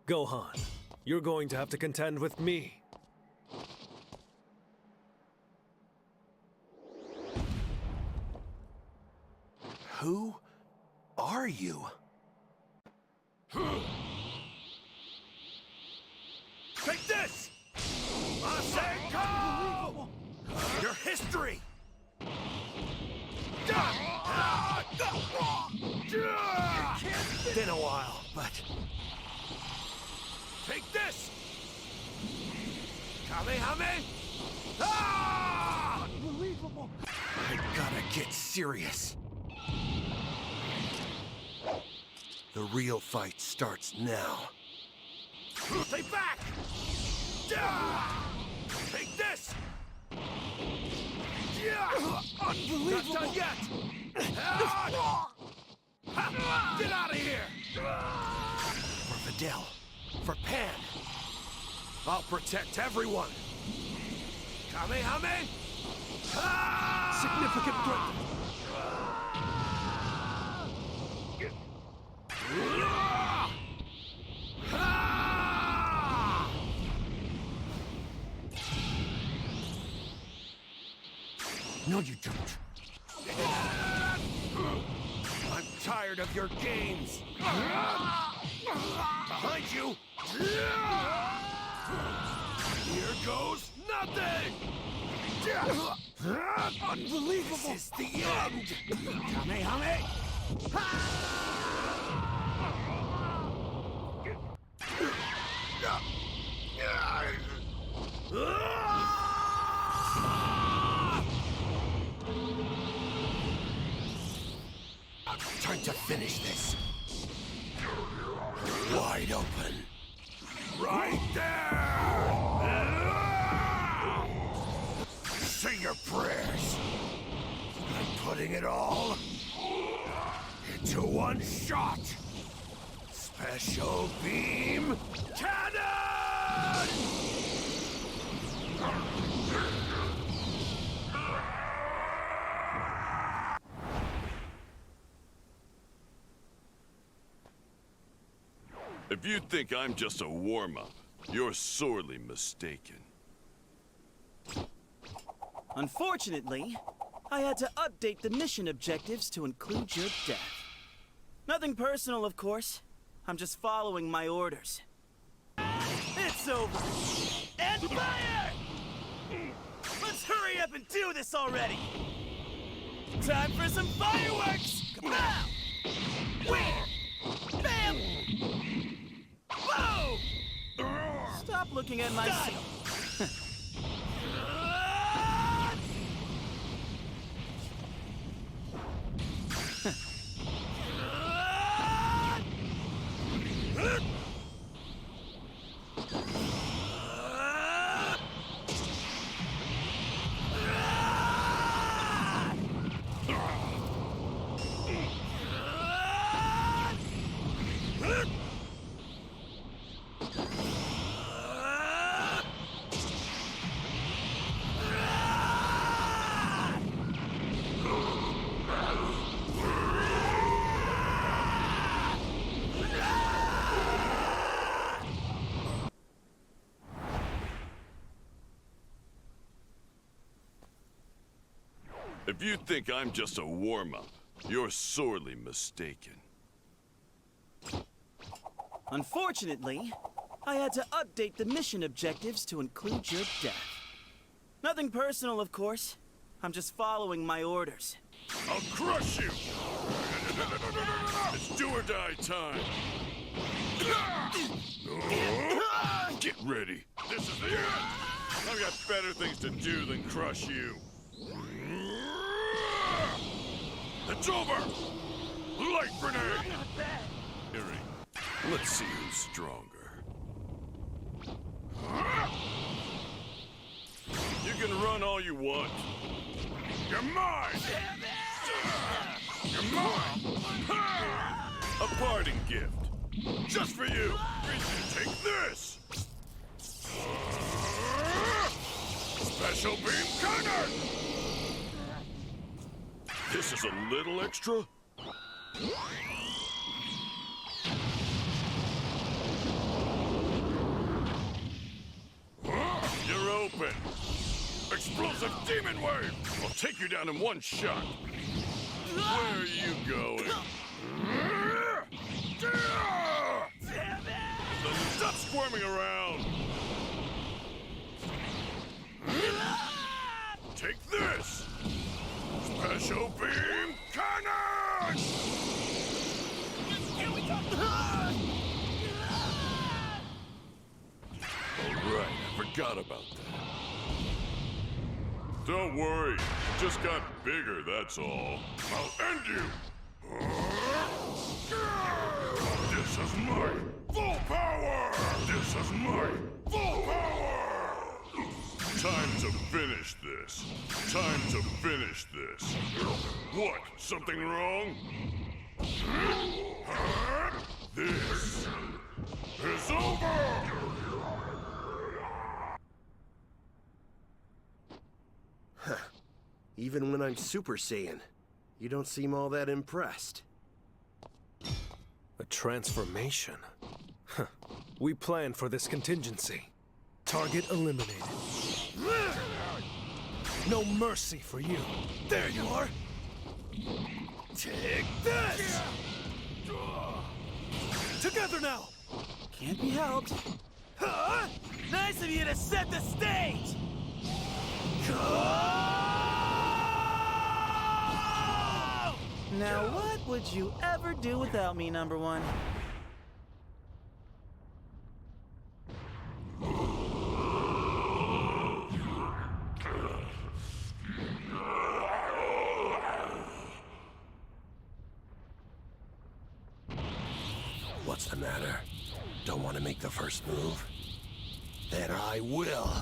Gohan, you're going to have to contend with me. Who are you? Take this! Masenko! Your history! Been a while, but... Take this! Kamehame! Unbelievable! I gotta get serious. The real fight starts now. Stay back! Take this! Unbelievable! Not done yet! Get out of here! For Videl, for Pan, I'll protect everyone! Kamehame! Significant threat! No, you don't. I'm tired of your games. Behind you. Here goes nothing. Unbelievable. This is the end. Kamehame. Time to finish this. Wide open. Right there! Say your prayers. I'm putting it all into one shot. Special beam cannon! If you think I'm just a warm-up, you're sorely mistaken. Unfortunately, I had to update the mission objectives to include your death. Nothing personal, of course. I'm just following my orders. It's over! And fire! Let's hurry up and do this already! Time for some fireworks! Kapow! Wham! Bam! Whoa! Stop looking at myself. If you think I'm just a warm-up, you're sorely mistaken. Unfortunately, I had to update the mission objectives to include your death. Nothing personal, of course. I'm just following my orders. I'll crush you! It's do or die time! Get ready. This is the end! I've got better things to do than crush you. It's over! Light grenade! Eerie, let's see who's stronger. You can run all you want. You're mine! You're mine! A parting gift. Just for you! Take this! Special beam cannon! This is a little extra? open! Explosive demon wave! I'll take you down in one shot. Where are you going? Stop squirming around! Take this! Special beam cannon! Alright, I forgot about that. Don't worry, it just got bigger, that's all. I'll end you! This is my full power! This is my full power! Time to finish this. Time to finish this. What? Something wrong? This is over! Even when I'm Super Saiyan, you don't seem all that impressed. A transformation? Huh. We planned for this contingency. Target eliminated. No mercy for you. There you are! Take this! Together now! Can't be helped. Huh? Nice of you to set the stage! Now what would you ever do without me, number one? What's the matter? Don't want to make the first move? Then I will.